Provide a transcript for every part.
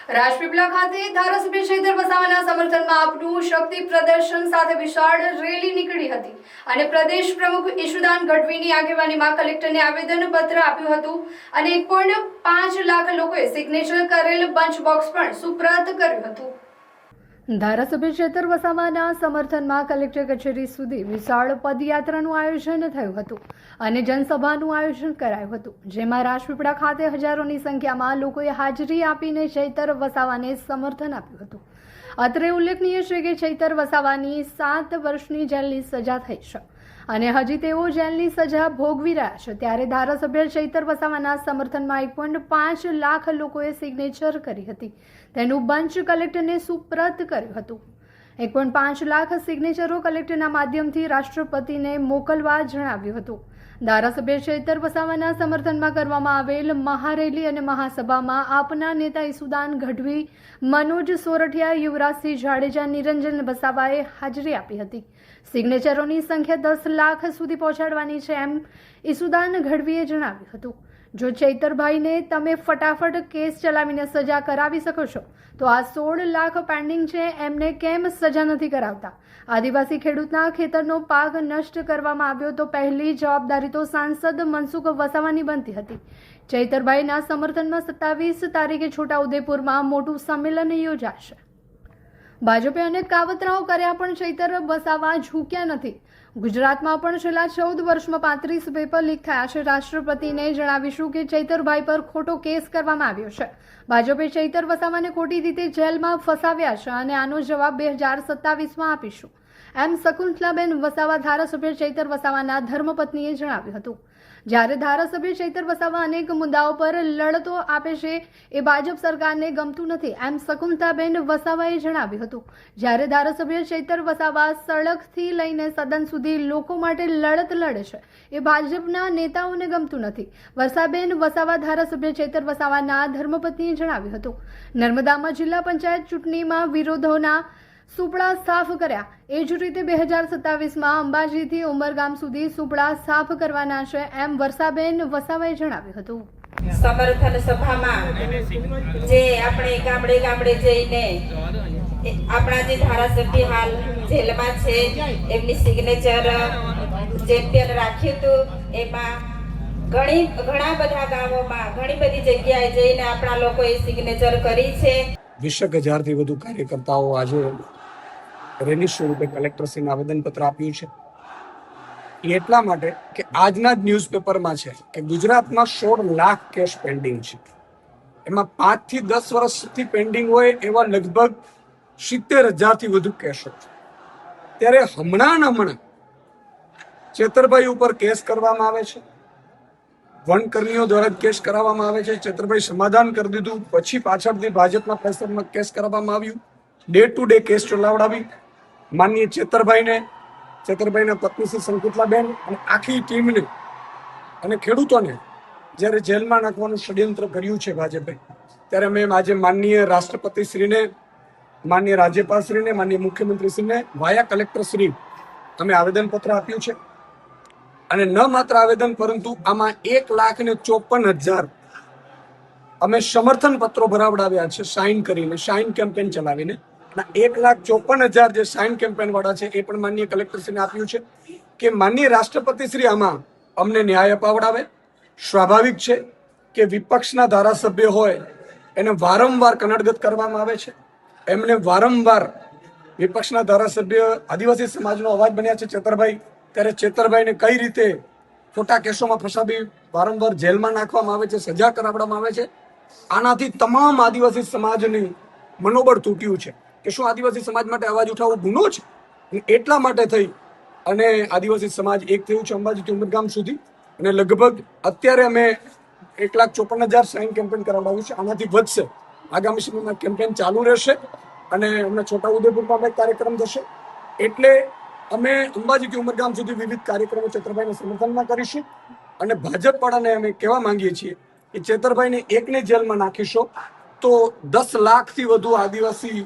રાજપીપળા ખાતે ધારાસભ્ય ચૈતર વસાવાના સમર્થનમાં આપનું શક્તિ પ્રદર્શન સાથે વિશાળ રેલી નીકળી હતી અને પ્રદેશ પ્રમુખ ઈશુદાન ગઢવીની આગેવાનીમાં કલેક્ટરને આવેદનપત્ર આપ્યું હતું અને 1.5 લાખ લોકોએ સિગ્નેચર કરેલ બંચ બોક્સ પણ સુપ્રત કર્યું હતું। ધારાસભ્ય ચૈતર વસાવાના સમર્થનમાં કલેક્ટર કચેરી સુધી વિશાળ પદયાત્રાનું આયોજન થયું હતું અને જનસભાનું આયોજન કરાયું હતું, જેમાં રાજપીપળા ખાતે હજારોની સંખ્યામાં લોકોએ હાજરી આપીને ચૈતર વસાવાને સમર્થન આપ્યું હતું। અત્રે ઉલ્લેખનીય છે કે ચૈતર વસાવાની 7 વર્ષની જેલની સજા થઈ છે અને હજી તેઓ જેલની સજા ભોગવી રહ્યા છે, ત્યારે ધારાસભ્ય ચૈતર વસાવાના સમર્થનમાં 1.5 લાખ લોકોએ સિગ્નેચર કરી હતી। તેનું બંચ કલેક્ટરને સુપ્રત કર્યું હતું। 1.5 લાખ સિગ્નેચરો કલેક્ટરના માધ્યમથી રાષ્ટ્રપતિને મોકલવા જણાવ્યું હતું। ધારાસભ્ય ચૈતર વસાવાના સમર્થનમાં કરવામાં આવેલ મહારેલી અને મહાસભામાં આપના નેતા ઈશુદાન ગઢવી, મનોજ સોરઠિયા, યુવરાજસિંહ જાડેજા, નિરંજન વસાવાએ હાજરી આપી હતી। સિગ્નેચરોની સંખ્યા 10 લાખ સુધી પહોંચાડવાની છે એમ ઈશુદાન ગઢવીએ જણાવ્યું હતું। જો ચૈતરભાઈને તમે ફટાફટ કેસ ચલાવીને સજા કરાવી શકો છો તો આ 16 લાખ પેન્ડિંગ છે એમને કેમ સજા નથી કરાવતા? આદિવાસી ખેડૂતના ખેતરનો પાક નષ્ટ કરવામાં આવ્યો તો પહેલી જવાબદારી તો સાંસદ મનસુખ વસાવાની બનતી હતી। ચૈતરભાઈના સમર્થનમાં 27 તારીખે છોટાઉદેપુરમાં મોટું સંમેલન યોજાશે। ભાજપે અનેક કાવતરાઓ કર્યા પણ ચૈતર વસાવા ઝૂક્યા નથી। ગુજરાતમાં પણ છેલ્લા 14 વર્ષમાં 35 પેપર લીક થયા છે। રાષ્ટ્રપતિને જણાવીશું કે ચૈતરભાઈ પર ખોટો કેસ કરવામાં આવ્યો છે। ભાજપે ચૈતર વસાવાને ખોટી રીતે જેલમાં ફસાવ્યા છે અને આનો જવાબ 2027માં આપીશું એમ શકુંતલાબેન વસાવા, ધારાસભ્ય ચૈતર વસાવાના ધર્મપત્નીએ જણાવ્યું હતું। જ્યારે ધારાસભ્ય ચૈતર વસાવા અનેક મુદ્દાઓ પર લડતો આપે છે એ ભાજપ સરકારને ગમતું નથી એમ શકુંતલાબેન વસાવાએ જણાવ્યું હતું। જ્યારે ધારાસભ્ય ચૈતર વસાવા સડકથી લઈને સદન સુધી લોકો માટે લડત લડે છે એ ભાજપના નેતાઓને ગમતું નથી। વર્ષાબેન વસાવા, ધારાસભ્ય ચૈતર વસાવાના ધર્મપત્નીએ જણાવ્યું હતું। નર્મદામાં જિલ્લા પંચાયત ચૂંટણીમાં વિરોધોના સુપડા સાફ કર્યા, એ જ રીતે 2027માં અંબાજીથી ઉમરગામ સુધી સુપડા સાફ કરવાના છે એમ વર્ષાબેન વસાવાએ જણાવ્યું હતું। સમર્થન સભામાં જે આપણે ગામડે ગામડે જઈને આપણા જે ધારાસભ્ય હાલ જેલમાં છે એમની સિગ્નેચર ચેમ્પિયન રાખ્યું હતું, એમાં ઘણા બધા ગામોમાં ઘણી બધી જગ્યાએ જઈને આપણા લોકોએ સિગ્નેચર કરી છે। 20,000થી વધુ કાર્યકર્તાઓ આજે રેલી સ્વરૂપે કલેક્ટરશ્રીને આવેદનપત્ર આપ્યું છે। એ એટલા માટે કે આજના જ ન્યૂઝપેપરમાં છે કે ગુજરાતમાં 16 લાખ કેસ પેન્ડિંગ છે, એમાં 5 થી 10 વર્ષથી પેન્ડિંગ હોય એવા લગભગ 70,000થી વધુ કેસો છે। ત્યારે હમણાં ચેતરભાઈ ઉપર કેસ કરવામાં આવે છે, વનકર્મીઓ દ્વારા કેસ કરાવવામાં આવે છે। ચેતરભાઈ સમાધાન કરી દીધું, પછી પાછળથી ભાજપના પ્રેશરમાં કેસ કરવામાં આવ્યું, ડે ટુ ડે કેસ ચલાવડાવી માનનીય ચેતરભાઈના પત્ની શ્રી શકુંતલાબેન અને આખી ટીમને અને ખેડૂતોને જ્યારે જેલમાં નાખવાનું ષડયંત્ર કર્યું છે ભાજપે, ત્યારે મેં આજે માનનીય રાષ્ટ્રપતિશ્રીને, માનનીય રાજ્યપાલશ્રીને, માનનીય મુખ્યમંત્રીશ્રીને વાયા કલેક્ટરશ્રી અમે આવેદનપત્ર આપ્યું છે। અને ન માત્ર આવેદન પરંતુ આમાં 1,54,000 અમે સમર્થન પત્રો ભરાવડાવ્યા છે સાઇન કરીને, સાઇન કેમ્પેન ચલાવીને। 1,54,000 જે સાઇન કેમ્પેન વાળા છે એ પણ માનનીય કલેક્ટરશ્રીને આપ્યું છે કે માનનીય રાષ્ટ્રપતિશ્રી આમાં અમને ન્યાય અપાવડાવે। સ્વાભાવિક છે કે વિપક્ષના ધારાસભ્ય હોય એને વારંવાર કનડગત કરવામાં આવે છે, એમને વારંવાર વિપક્ષના ધારાસભ્ય આદિવાસી સમાજનો અવાજ બન્યા છે ચેતરભાઈ, ત્યારે ચેતરભાઈને કઈ રીતે ખોટા કેસોમાં ફસાવી વારંવાર જેલમાં નાખવામાં આવે છે, સજા કરાવવામાં આવે છે। આનાથી તમામ આદિવાસી સમાજની મનોબળ તૂટ્યું છે કે શું આદિવાસી સમાજ માટે અવાજ ઉઠાવવો ગુનો છે? એટલા માટે થઈ અને આદિવાસી સમાજ એક થયું છે અંબાજીથી ઉમરગામ સુધી, અને લગભગ અત્યારે અમે 1,54,000 સાઇન કેમ્પેન કરાવડાવ્યું છે। આનાથી વધશે, આગામી સમયમાં કેમ્પેન ચાલુ રહેશે અને અમને છોટાઉદેપુરમાં એક કાર્યક્રમ થશે, એટલે અમે અંબાજીથી ઉમરગામ સુધી વિવિધ કાર્યક્રમો ચેતરભાઈના સમર્થનમાં કરીશું। અને ભાજપ વાળાને અમે કહેવા માંગીએ છીએ કે ચેતરભાઈને એકને જેલમાં નાખીશો તો 10 લાખથી વધુ આદિવાસી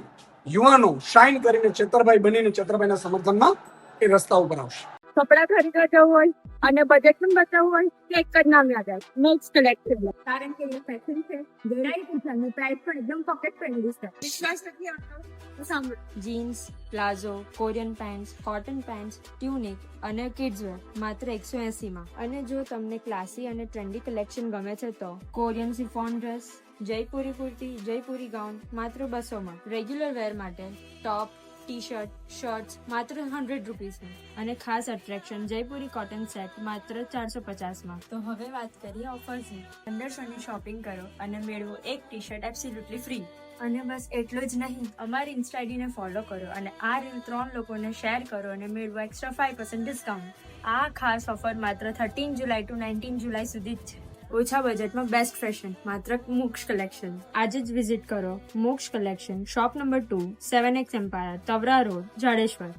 યુવાનો સાઇન કરીને ચેતરભાઈ બનીને ચેતરભાઈના સમર્થનમાં એ રસ્તા ઉપર આવશે। કપડા ખરીદવા જવું હોય અને બજેટ પણ બતાવવું હોય તો એક જ નામ યાદ આવે, મોક્સ કલેક્શન. કારણ કે એ ફેશન છે, વેરાયટી છે અને પ્રાઇસ પણ એકદમ પોકેટ ફ્રેન્ડલી છે. વિશ્વાસ નથી આવતો તો સાંભળો. Jeans, palazzo, Korean pants, cotton pants, tunic અને કિડ્સ વેર માત્ર 180 માં. અને જો તમને ક્લાસી અને ટ્રેન્ડી કલેક્શન ગમે છે તો Korean chiffon dress, Jaipuri kurti, Jaipuri gown માત્ર 200 માં. રેગ્યુલર વેર માટે ટોપ, ટી શર્ટ, શર્ટ્સ માત્ર 100 રૂપીસમાં. અને ખાસ અટ્રેક્શન જયપુરી કોટન સેટ માત્ર 450 માં. તો હવે વાત કરીએ ઓફર્સની. 1500 ની શોપિંગ કરો અને મેળવો એક ટી શર્ટ એબ્સોલ્યુટલી ફ્રી. અને બસ એટલું જ નહીં, અમારી ઇન્સ્ટા આઈડીને ફોલો કરો અને આ રીલ 3 લોકોને શેર કરો અને મેળવો એક્સ્ટ્રા 5% ડિસ્કાઉન્ટ. આ ખાસ ઓફર માત્ર 13 જુલાઈ ટુ 19 જુલાઈ સુધી જ છે. ઓછા બજેટમાં બેસ્ટ ફેશન માત્ર મોક્ષ કલેક્શન. આજે જ વિઝિટ કરો Moksh collection, shop number 2, 7X empire, Tavra road, Jadeshwar.